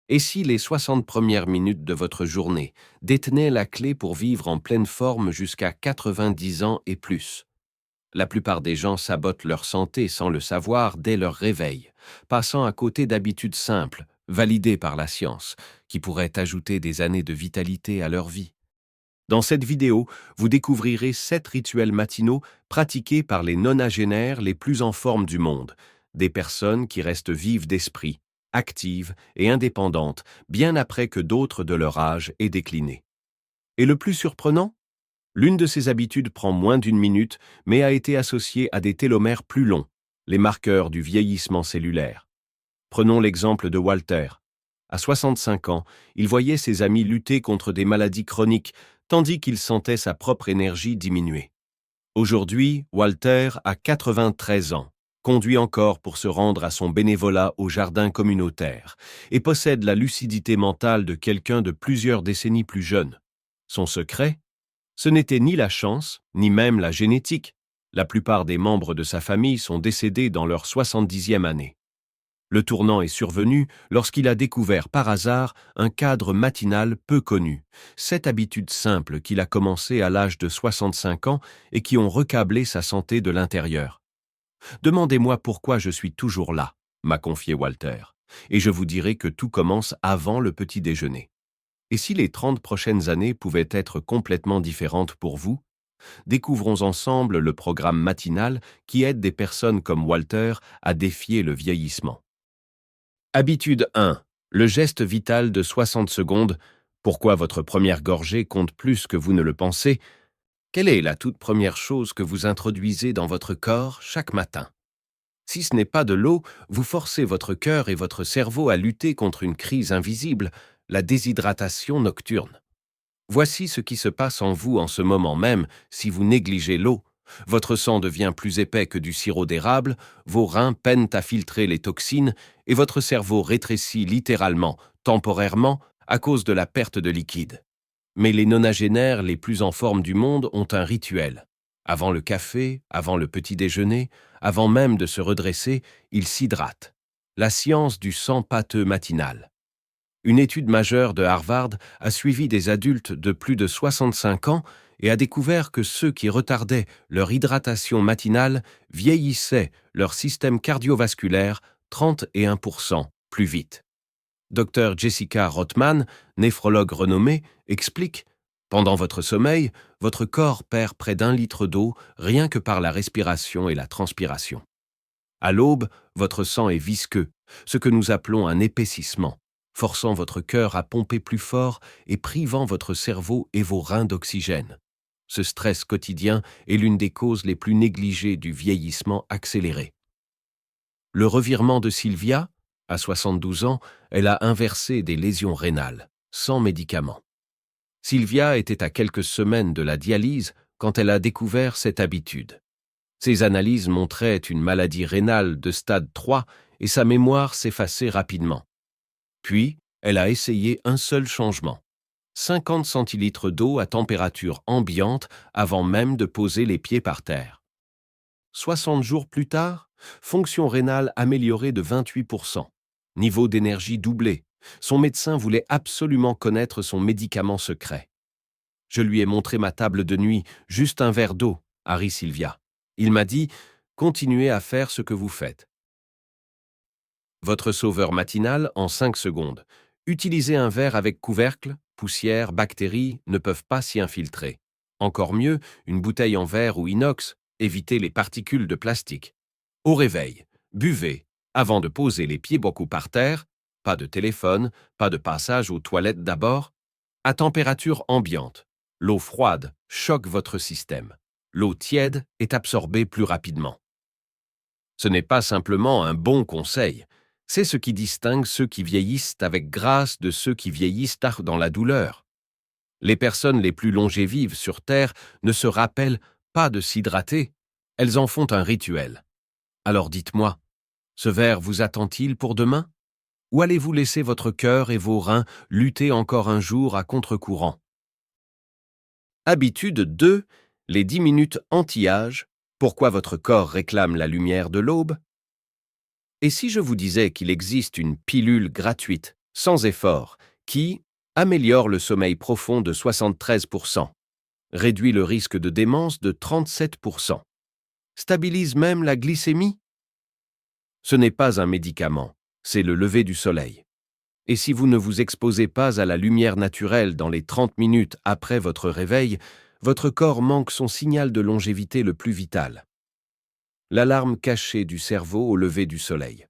Et si les 60 premières minutes de votre journée détenaient la clé pour vivre en pleine forme jusqu'à 90 ans et plus? La plupart des gens sabotent leur santé sans le savoir dès leur réveil, passant à côté d'habitudes simples, validées par la science, qui pourraient ajouter des années de vitalité à leur vie. Dans cette vidéo, vous découvrirez 7 rituels matinaux pratiqués par les nonagénaires les plus en forme du monde, des personnes qui restent vives d'esprit, actives et indépendantes, bien après que d'autres de leur âge aient décliné. Et le plus surprenant? L'une de ces habitudes prend moins d'une minute, mais a été associée à des télomères plus longs, les marqueurs du vieillissement cellulaire. Prenons l'exemple de Walter. À 65 ans, il voyait ses amis lutter contre des maladies chroniques, tandis qu'il sentait sa propre énergie diminuer. Aujourd'hui, Walter a 93 ans, conduit encore pour se rendre à son bénévolat au jardin communautaire, et possède la lucidité mentale de quelqu'un de plusieurs décennies plus jeune. Son secret? Ce n'était ni la chance, ni même la génétique. La plupart des membres de sa famille sont décédés dans leur 70e année. Le tournant est survenu lorsqu'il a découvert par hasard un cadre matinal peu connu, 7 habitudes simples qu'il a commencées à l'âge de 65 ans et qui ont recablé sa santé de l'intérieur. Demandez-moi pourquoi je suis toujours là, m'a confié Walter, et je vous dirai que tout commence avant le petit déjeuner. Et si les 30 prochaines années pouvaient être complètement différentes pour vous? Découvrons ensemble le programme matinal qui aide des personnes comme Walter à défier le vieillissement. Habitude 1. Le geste vital de 60 secondes. Pourquoi votre première gorgée compte plus que vous ne le pensez? Quelle est la toute première chose que vous introduisez dans votre corps chaque matin? Si ce n'est pas de l'eau, vous forcez votre cœur et votre cerveau à lutter contre une crise invisible, la déshydratation nocturne. Voici ce qui se passe en vous en ce moment même si vous négligez l'eau. Votre sang devient plus épais que du sirop d'érable, vos reins peinent à filtrer les toxines et votre cerveau rétrécit littéralement, temporairement, à cause de la perte de liquide. Mais les nonagénaires les plus en forme du monde ont un rituel. Avant le café, avant le petit déjeuner, avant même de se redresser, ils s'hydratent. La science du sang pâteux matinal. Une étude majeure de Harvard a suivi des adultes de plus de 65 ans et a découvert que ceux qui retardaient leur hydratation matinale vieillissaient leur système cardiovasculaire 31% plus vite. Dr Jessica Rothman, néphrologue renommée, explique: pendant votre sommeil, votre corps perd près d'1 litre d'eau rien que par la respiration et la transpiration. À l'aube, votre sang est visqueux, ce que nous appelons un épaississement, forçant votre cœur à pomper plus fort et privant votre cerveau et vos reins d'oxygène. Ce stress quotidien est l'une des causes les plus négligées du vieillissement accéléré. Le revirement de Sylvia, à 72 ans, elle a inversé des lésions rénales, sans médicaments. Sylvia était à quelques semaines de la dialyse quand elle a découvert cette habitude. Ses analyses montraient une maladie rénale de stade 3 et sa mémoire s'effaçait rapidement. Puis, elle a essayé un seul changement: 50 centilitres d'eau à température ambiante avant même de poser les pieds par terre. 60 jours plus tard, fonction rénale améliorée de 28%, niveau d'énergie doublé. Son médecin voulait absolument connaître son médicament secret. Je lui ai montré ma table de nuit, juste un verre d'eau, a ri Sylvia. Il m'a dit: continuez à faire ce que vous faites. Votre sauveur matinal en 5 secondes. Utilisez un verre avec couvercle, poussière, bactéries ne peuvent pas s'y infiltrer. Encore mieux, une bouteille en verre ou inox, évitez les particules de plastique. Au réveil, buvez, avant de poser les pieds beaucoup par terre, pas de téléphone, pas de passage aux toilettes d'abord, à température ambiante. L'eau froide choque votre système. L'eau tiède est absorbée plus rapidement. Ce n'est pas simplement un bon conseil, c'est ce qui distingue ceux qui vieillissent avec grâce de ceux qui vieillissent tard dans la douleur. Les personnes les plus longévives sur Terre ne se rappellent pas de s'hydrater, elles en font un rituel. Alors dites-moi, ce verre vous attend-il pour demain? Ou allez-vous laisser votre cœur et vos reins lutter encore un jour à contre-courant? Habitude 2, les 10 minutes anti-âge. Pourquoi votre corps réclame la lumière de l'aube? Et si je vous disais qu'il existe une pilule gratuite sans effort, qui améliore le sommeil profond de 73%, réduit le risque de démence de 37%, stabilise même la glycémie. Ce n'est pas un médicament, c'est le lever du soleil. Et si vous ne vous exposez pas à la lumière naturelle dans les 30 minutes après votre réveil, votre corps manque son signal de longévité le plus vital. L'alarme cachée du cerveau au lever du soleil.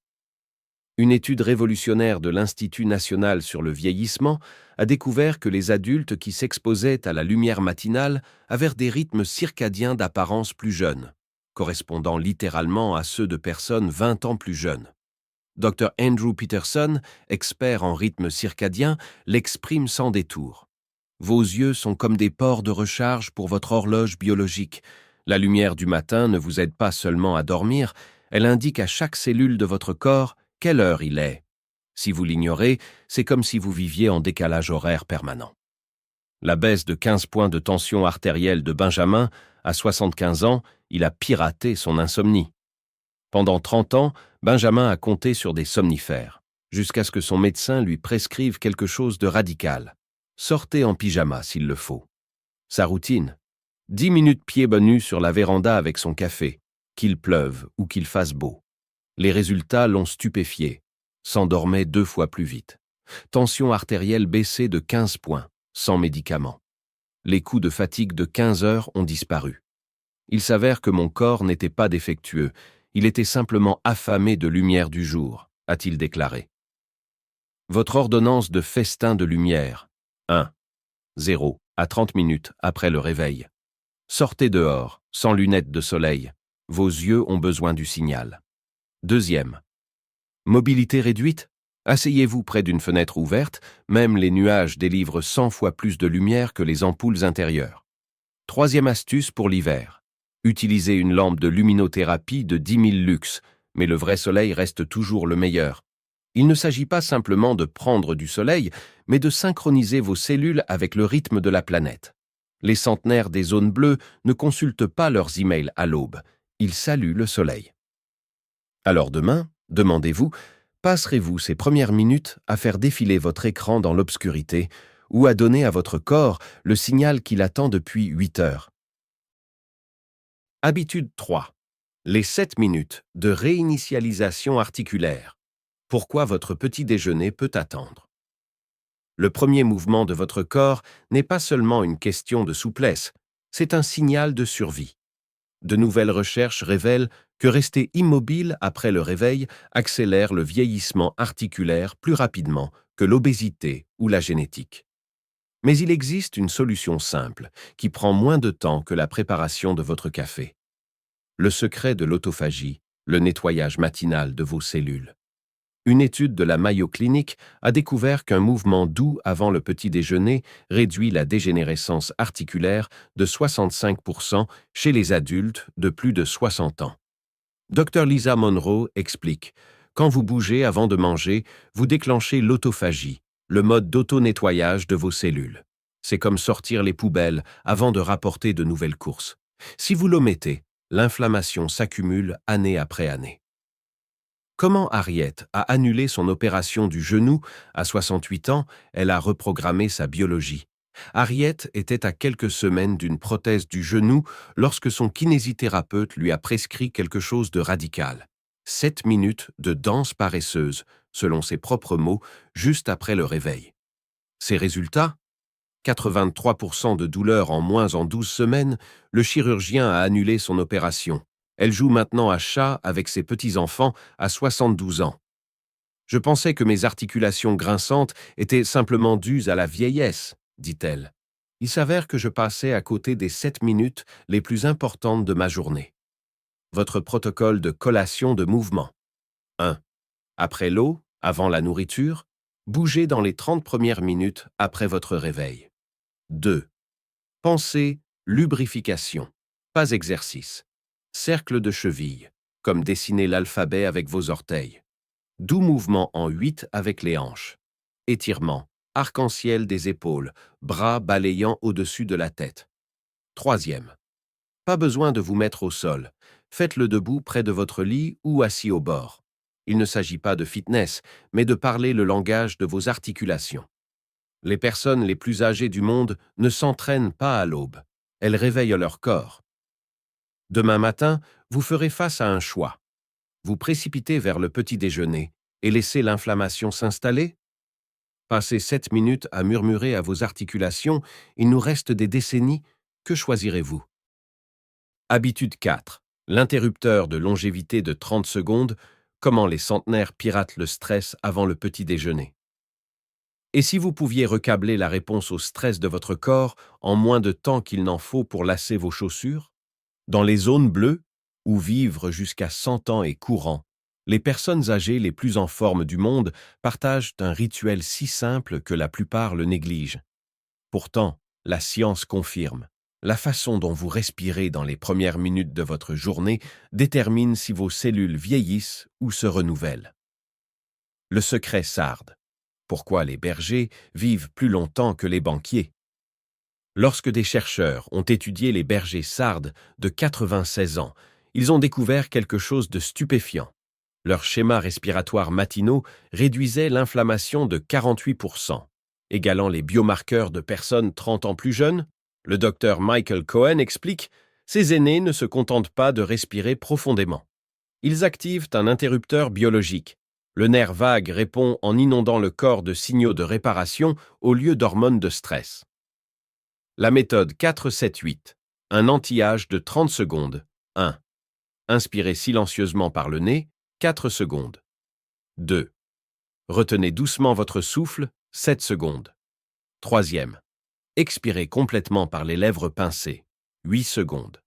Une étude révolutionnaire de l'Institut national sur le vieillissement a découvert que les adultes qui s'exposaient à la lumière matinale avaient des rythmes circadiens d'apparence plus jeunes, correspondant littéralement à ceux de personnes 20 ans plus jeunes. Dr Andrew Peterson, expert en rythme circadien, l'exprime sans détour. Vos yeux sont comme des ports de recharge pour votre horloge biologique. La lumière du matin ne vous aide pas seulement à dormir, elle indique à chaque cellule de votre corps quelle heure il est. Si vous l'ignorez, c'est comme si vous viviez en décalage horaire permanent. La baisse de 15 points de tension artérielle de Benjamin, à 75 ans, il a piraté son insomnie. Pendant 30 ans, Benjamin a compté sur des somnifères, jusqu'à ce que son médecin lui prescrive quelque chose de radical. Sortez en pyjama s'il le faut. Sa routine, 10 minutes pieds nus sur la véranda avec son café, qu'il pleuve ou qu'il fasse beau. Les résultats l'ont stupéfié. S'endormait 2 fois plus vite. Tension artérielle baissée de 15 points, sans médicaments. Les coups de fatigue de 15 heures ont disparu. Il s'avère que mon corps n'était pas défectueux, il était simplement affamé de lumière du jour, a-t-il déclaré. Votre ordonnance de festin de lumière. 1. 0 à 30 minutes après le réveil. Sortez dehors, sans lunettes de soleil. Vos yeux ont besoin du signal. Deuxième. Mobilité réduite? Asseyez-vous près d'une fenêtre ouverte, même les nuages délivrent 100 fois plus de lumière que les ampoules intérieures. Troisième astuce pour l'hiver. Utilisez une lampe de luminothérapie de 10 000 lux, mais le vrai soleil reste toujours le meilleur. Il ne s'agit pas simplement de prendre du soleil, mais de synchroniser vos cellules avec le rythme de la planète. Les centenaires des zones bleues ne consultent pas leurs emails à l'aube, ils saluent le soleil. Alors demain, demandez-vous, passerez-vous ces premières minutes à faire défiler votre écran dans l'obscurité ou à donner à votre corps le signal qu'il attend depuis 8 heures? Habitude 3. Les 7 minutes de réinitialisation articulaire. Pourquoi votre petit déjeuner peut attendre. Le premier mouvement de votre corps n'est pas seulement une question de souplesse, c'est un signal de survie. De nouvelles recherches révèlent que rester immobile après le réveil accélère le vieillissement articulaire plus rapidement que l'obésité ou la génétique. Mais il existe une solution simple, qui prend moins de temps que la préparation de votre café. Le secret de l'autophagie, le nettoyage matinal de vos cellules. Une étude de la Mayo Clinic a découvert qu'un mouvement doux avant le petit déjeuner réduit la dégénérescence articulaire de 65% chez les adultes de plus de 60 ans. Dr Lisa Monroe explique, quand vous bougez avant de manger, vous déclenchez l'autophagie, le mode d'auto-nettoyage de vos cellules. C'est comme sortir les poubelles avant de rapporter de nouvelles courses. Si vous l'omettez, l'inflammation s'accumule année après année. Comment Harriet a annulé son opération du genou à 68 ans, elle a reprogrammé sa biologie. Harriet était à quelques semaines d'une prothèse du genou lorsque son kinésithérapeute lui a prescrit quelque chose de radical. 7 minutes de danse paresseuse, selon ses propres mots, juste après le réveil. Ses résultats? 83% de douleur en moins en 12 semaines, le chirurgien a annulé son opération. Elle joue maintenant à chat avec ses petits-enfants à 72 ans. Je pensais que mes articulations grinçantes étaient simplement dues à la vieillesse, dit-elle. Il s'avère que je passais à côté des 7 minutes les plus importantes de ma journée. Votre protocole de collation de mouvement. 1. Après l'eau, avant la nourriture, bougez dans les 30 premières minutes après votre réveil. 2. Pensée, lubrification, pas exercice. Cercle de cheville, comme dessiner l'alphabet avec vos orteils. Doux mouvement en 8 avec les hanches. Étirement, arc-en-ciel des épaules, bras balayant au-dessus de la tête. 3. Pas besoin de vous mettre au sol. Faites-le debout près de votre lit ou assis au bord. Il ne s'agit pas de fitness, mais de parler le langage de vos articulations. Les personnes les plus âgées du monde ne s'entraînent pas à l'aube. Elles réveillent leur corps. Demain matin, vous ferez face à un choix. Vous précipitez vers le petit déjeuner et laissez l'inflammation s'installer? Passez 7 minutes à murmurer à vos articulations, il nous reste des décennies, que choisirez-vous? Habitude 4. L'interrupteur de longévité de 30 secondes, comment les centenaires piratent le stress avant le petit déjeuner. Et si vous pouviez recabler la réponse au stress de votre corps en moins de temps qu'il n'en faut pour lasser vos chaussures? Dans les zones bleues, où vivre jusqu'à 100 ans est courant, les personnes âgées les plus en forme du monde partagent un rituel si simple que la plupart le négligent. Pourtant, la science confirme. La façon dont vous respirez dans les premières minutes de votre journée détermine si vos cellules vieillissent ou se renouvellent. Le secret sarde. Pourquoi les bergers vivent plus longtemps que les banquiers? Lorsque des chercheurs ont étudié les bergers sardes de 96 ans, ils ont découvert quelque chose de stupéfiant. Leurs schémas respiratoires matinaux réduisaient l'inflammation de 48%, égalant les biomarqueurs de personnes 30 ans plus jeunes. Le docteur Michael Cohen explique, ces aînés ne se contentent pas de respirer profondément. Ils activent un interrupteur biologique. Le nerf vague répond en inondant le corps de signaux de réparation au lieu d'hormones de stress. La méthode 4-7-8. Un anti-âge de 30 secondes. 1. Inspirez silencieusement par le nez, 4 secondes. 2. Retenez doucement votre souffle, 7 secondes. 3e. Expirez complètement par les lèvres pincées, 8 secondes.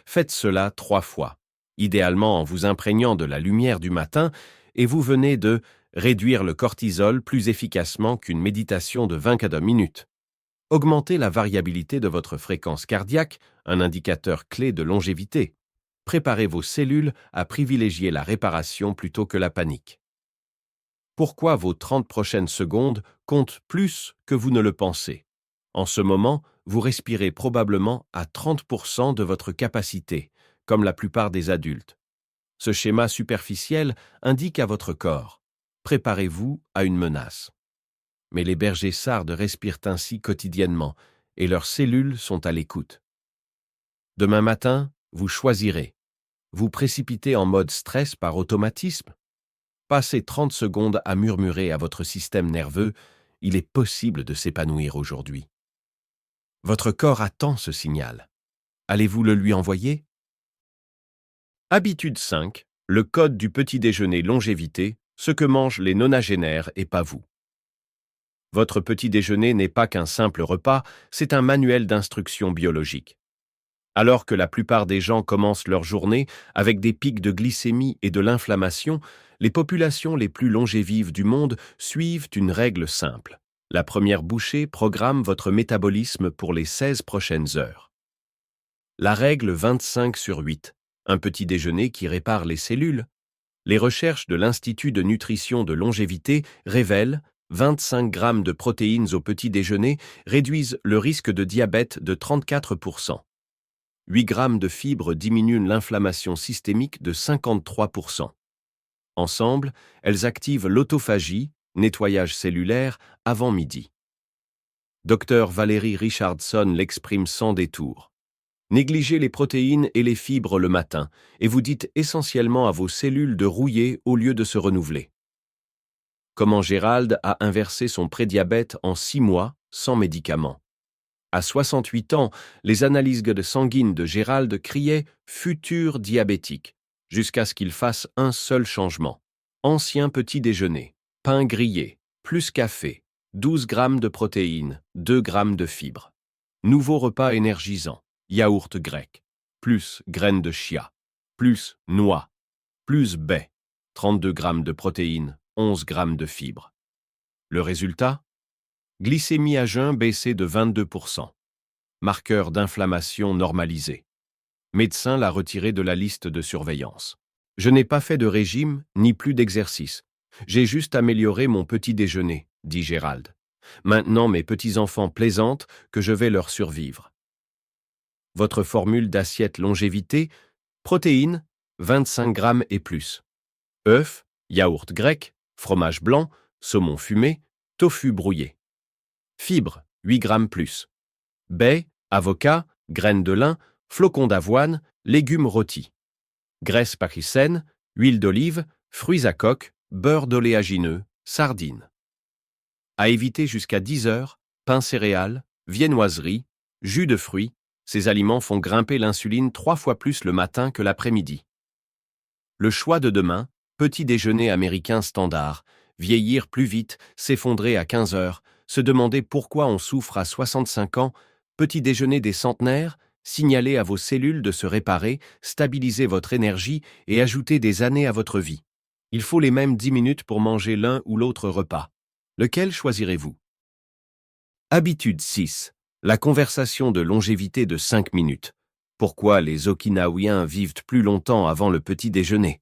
Faites cela 3 fois, idéalement en vous imprégnant de la lumière du matin, et vous venez de réduire le cortisol plus efficacement qu'une méditation de 20 minutes. Augmentez la variabilité de votre fréquence cardiaque, un indicateur clé de longévité. Préparez vos cellules à privilégier la réparation plutôt que la panique. Pourquoi vos 30 prochaines secondes comptent plus que vous ne le pensez? En ce moment, vous respirez probablement à 30% de votre capacité, comme la plupart des adultes. Ce schéma superficiel indique à votre corps « Préparez-vous à une menace ». Mais les bergers sardes respirent ainsi quotidiennement et leurs cellules sont à l'écoute. Demain matin, vous choisirez. Vous précipitez en mode stress par automatisme? Passez 30 secondes à murmurer à votre système nerveux « Il est possible de s'épanouir aujourd'hui ». Votre corps attend ce signal. Allez-vous le lui envoyer? Habitude 5. Le code du petit déjeuner longévité, ce que mangent les nonagénaires et pas vous. Votre petit déjeuner n'est pas qu'un simple repas, c'est un manuel d'instruction biologique. Alors que la plupart des gens commencent leur journée avec des pics de glycémie et de l'inflammation, les populations les plus longévives du monde suivent une règle simple. La première bouchée programme votre métabolisme pour les 16 prochaines heures. La règle 25/8, un petit déjeuner qui répare les cellules. Les recherches de l'Institut de nutrition de longévité révèlent 25 grammes de protéines au petit déjeuner réduisent le risque de diabète de 34%. 8 grammes de fibres diminuent l'inflammation systémique de 53%. Ensemble, elles activent l'autophagie, nettoyage cellulaire, avant midi. Dr Valérie Richardson l'exprime sans détour. Négligez les protéines et les fibres le matin, et vous dites essentiellement à vos cellules de rouiller au lieu de se renouveler. Comment Gérald a inversé son prédiabète en 6 mois, sans médicaments. À 68 ans, les analyses sanguines de Gérald criaient « futur diabétique », jusqu'à ce qu'il fasse un seul changement. Ancien petit déjeuner, pain grillé, plus café, 12 grammes de protéines, 2 grammes de fibres. Nouveau repas énergisant, yaourt grec, plus graines de chia, plus noix, plus baies, 32 grammes de protéines, 11 grammes de fibres. Le résultat? Glycémie à jeun baissée de 22%. Marqueur d'inflammation normalisé. Médecin l'a retiré de la liste de surveillance. Je n'ai pas fait de régime, ni plus d'exercice. J'ai juste amélioré mon petit déjeuner, dit Gérald. Maintenant mes petits-enfants plaisantent que je vais leur survivre. Votre formule d'assiette longévité, protéines, 25 grammes et plus. Œufs, yaourt grec, fromage blanc, saumon fumé, tofu brouillé. Fibres, 8 grammes plus. Baies, avocat, graines de lin, flocons d'avoine, légumes rôtis. Graisse parisienne, huile d'olive, fruits à coque, beurre d'oléagineux, sardines. À éviter jusqu'à 10 heures, pain céréales, viennoiserie, jus de fruits, ces aliments font grimper l'insuline 3 fois plus le matin que l'après-midi. Le choix de demain, petit déjeuner américain standard, vieillir plus vite, s'effondrer à 15 heures, se demander pourquoi on souffre à 65 ans, petit déjeuner des centenaires, signaler à vos cellules de se réparer, stabiliser votre énergie et ajouter des années à votre vie. Il faut les mêmes 10 minutes pour manger l'un ou l'autre repas. Lequel choisirez-vous? Habitude 6. La conversation de longévité de 5 minutes. Pourquoi les Okinawiens vivent plus longtemps avant le petit déjeuner?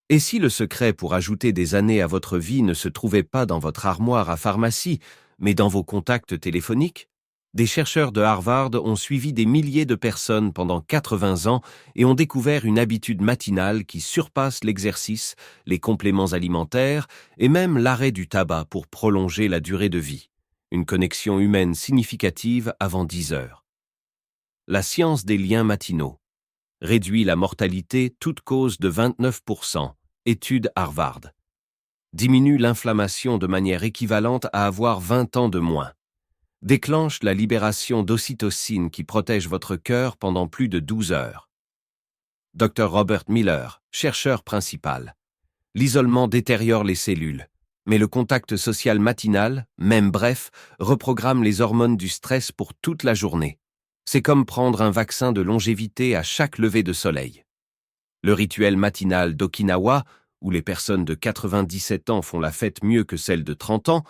Et si le secret pour ajouter des années à votre vie ne se trouvait pas dans votre armoire à pharmacie, mais dans vos contacts téléphoniques? Des chercheurs de Harvard ont suivi des milliers de personnes pendant 80 ans et ont découvert une habitude matinale qui surpasse l'exercice, les compléments alimentaires et même l'arrêt du tabac pour prolonger la durée de vie. Une connexion humaine significative avant 10 heures. La science des liens matinaux. Réduit la mortalité toute cause de 29%. Étude Harvard. Diminue l'inflammation de manière équivalente à avoir 20 ans de moins. Déclenche la libération d'ocytocine qui protège votre cœur pendant plus de 12 heures. Dr Robert Miller, chercheur principal. L'isolement détériore les cellules, mais le contact social matinal, même bref, reprogramme les hormones du stress pour toute la journée. C'est comme prendre un vaccin de longévité à chaque lever de soleil. Le rituel matinal d'Okinawa, où les personnes de 97 ans font la fête mieux que celles de 30 ans,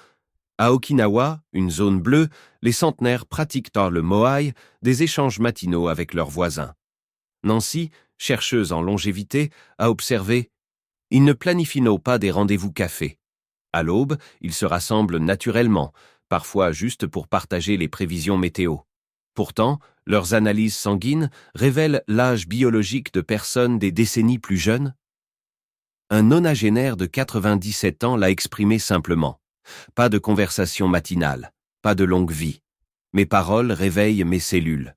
à Okinawa, une zone bleue, les centenaires pratiquent dans le moai des échanges matinaux avec leurs voisins. Nancy, chercheuse en longévité, a observé « Ils ne planifient pas des rendez-vous café. À l'aube, ils se rassemblent naturellement, parfois juste pour partager les prévisions météo. Pourtant, leurs analyses sanguines révèlent l'âge biologique de personnes des décennies plus jeunes. » Un nonagénaire de 97 ans l'a exprimé simplement. Pas de conversation matinale, pas de longue vie. Mes paroles réveillent mes cellules.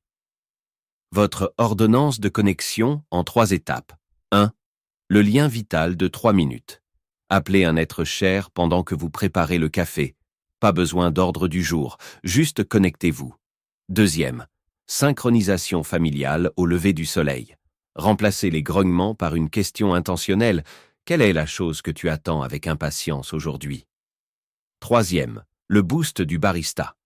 Votre ordonnance de connexion en 3 étapes. 1. Le lien vital de 3 minutes. Appelez un être cher pendant que vous préparez le café. Pas besoin d'ordre du jour, juste connectez-vous. 2. Synchronisation familiale au lever du soleil. Remplacez les grognements par une question intentionnelle. Quelle est la chose que tu attends avec impatience aujourd'hui? 3. Le boost du barista.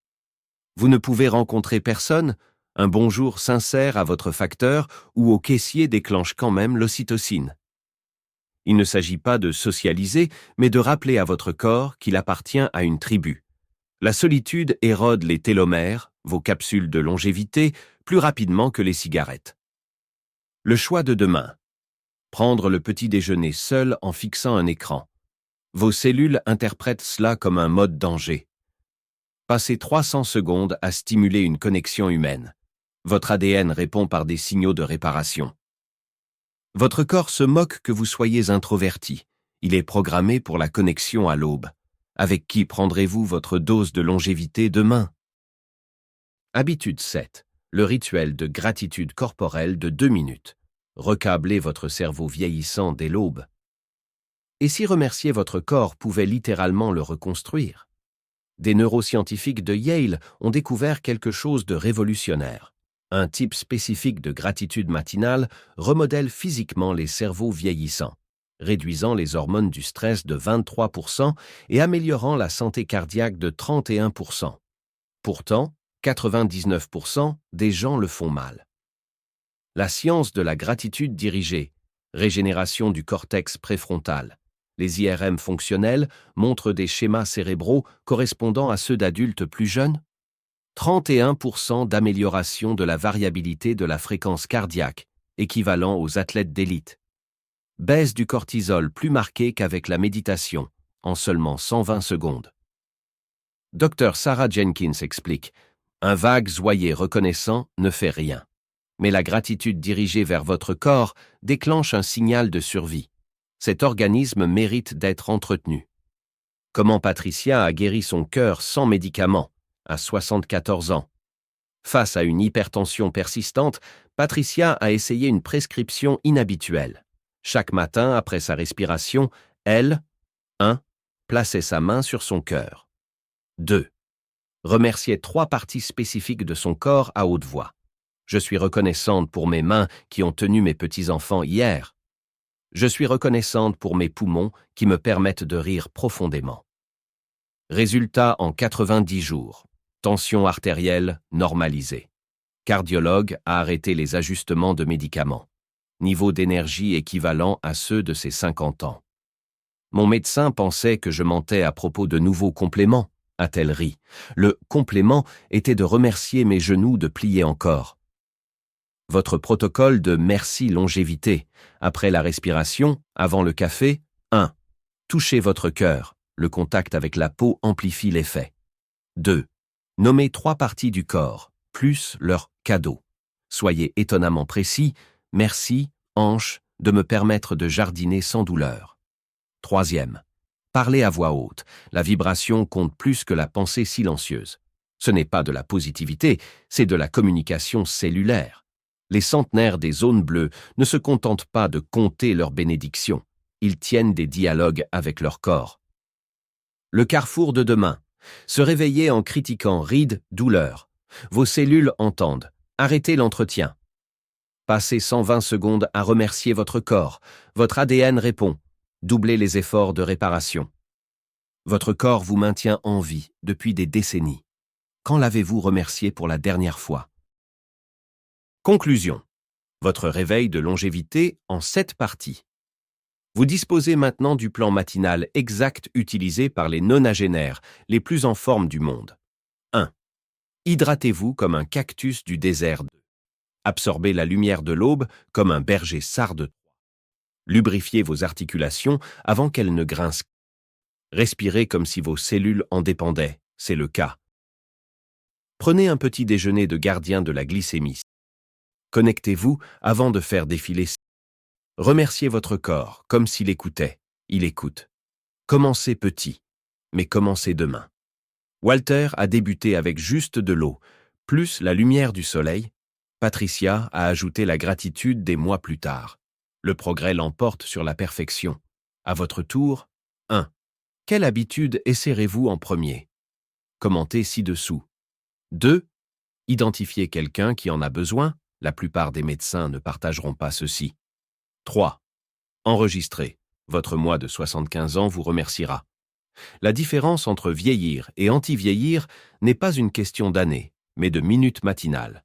Vous ne pouvez rencontrer personne, un bonjour sincère à votre facteur ou au caissier déclenche quand même l'ocytocine. Il ne s'agit pas de socialiser, mais de rappeler à votre corps qu'il appartient à une tribu. La solitude érode les télomères, vos capsules de longévité, plus rapidement que les cigarettes. Le choix de demain. Prendre le petit déjeuner seul en fixant un écran. Vos cellules interprètent cela comme un mode danger. Passez 300 secondes à stimuler une connexion humaine. Votre ADN répond par des signaux de réparation. Votre corps se moque que vous soyez introverti. Il est programmé pour la connexion à l'aube. Avec qui prendrez-vous votre dose de longévité demain? Habitude 7. Le rituel de gratitude corporelle de 2 minutes. Recablez votre cerveau vieillissant dès l'aube. Et si remercier votre corps pouvait littéralement le reconstruire? Des neuroscientifiques de Yale ont découvert quelque chose de révolutionnaire. Un type spécifique de gratitude matinale remodèle physiquement les cerveaux vieillissants, réduisant les hormones du stress de 23% et améliorant la santé cardiaque de 31%. Pourtant, 99% des gens le font mal. La science de la gratitude dirigée, régénération du cortex préfrontal. Les IRM fonctionnels montrent des schémas cérébraux correspondant à ceux d'adultes plus jeunes. 31% d'amélioration de la variabilité de la fréquence cardiaque, équivalent aux athlètes d'élite. Baisse du cortisol plus marquée qu'avec la méditation, en seulement 120 secondes. Dr Sarah Jenkins explique « Un vague zoyer reconnaissant ne fait rien. Mais la gratitude dirigée vers votre corps déclenche un signal de survie. Cet organisme mérite d'être entretenu. Comment Patricia a guéri son cœur sans médicaments, à 74 ans? Face à une hypertension persistante, Patricia a essayé une prescription inhabituelle. Chaque matin, après sa respiration, elle, 1. Plaçait sa main sur son cœur. 2. Remerciait 3 parties spécifiques de son corps à haute voix. Je suis reconnaissante pour mes mains qui ont tenu mes petits-enfants hier. Je suis reconnaissante pour mes poumons qui me permettent de rire profondément. Résultat en 90 jours. Tension artérielle normalisée. Cardiologue a arrêté les ajustements de médicaments. Niveau d'énergie équivalent à ceux de ses 50 ans. Mon médecin pensait que je mentais à propos de nouveaux compléments, a-t-elle ri. Le complément était de remercier mes genoux de plier encore. Votre protocole de merci longévité. Après la respiration, avant le café, 1. Touchez votre cœur. Le contact avec la peau amplifie l'effet. 2. Nommez 3 parties du corps, plus leur cadeau. Soyez étonnamment précis. Merci, hanche, de me permettre de jardiner sans douleur. 3. Parlez à voix haute. La vibration compte plus que la pensée silencieuse. Ce n'est pas de la positivité, c'est de la communication cellulaire. Les centenaires des zones bleues ne se contentent pas de compter leurs bénédictions. Ils tiennent des dialogues avec leur corps. Le carrefour de demain. Se réveiller en critiquant rides, douleur. Vos cellules entendent. Arrêtez l'entretien. Passez 120 secondes à remercier votre corps. Votre ADN répond. Doublez les efforts de réparation. Votre corps vous maintient en vie depuis des décennies. Quand l'avez-vous remercié pour la dernière fois? Conclusion. Votre réveil de longévité en 7 parties. Vous disposez maintenant du plan matinal exact utilisé par les nonagénaires, les plus en forme du monde. 1. Hydratez-vous comme un cactus du désert. 2. Absorbez la lumière de l'aube comme un berger sarde. 3. Lubrifiez vos articulations avant qu'elles ne grincent. Respirez comme si vos cellules en dépendaient, c'est le cas. Prenez un petit déjeuner de gardien de la glycémie. Connectez-vous avant de faire défiler. Remerciez votre corps comme s'il écoutait. Il écoute. Commencez petit, mais commencez demain. Walter a débuté avec juste de l'eau, plus la lumière du soleil. Patricia a ajouté la gratitude des mois plus tard. Le progrès l'emporte sur la perfection. À votre tour, 1. Quelle habitude essaierez-vous en premier? Commentez ci-dessous. 2. Identifiez quelqu'un qui en a besoin. La plupart des médecins ne partageront pas ceci. 3. Enregistrez. Votre moi de 75 ans vous remerciera. La différence entre vieillir et anti-vieillir n'est pas une question d'années, mais de minutes matinales.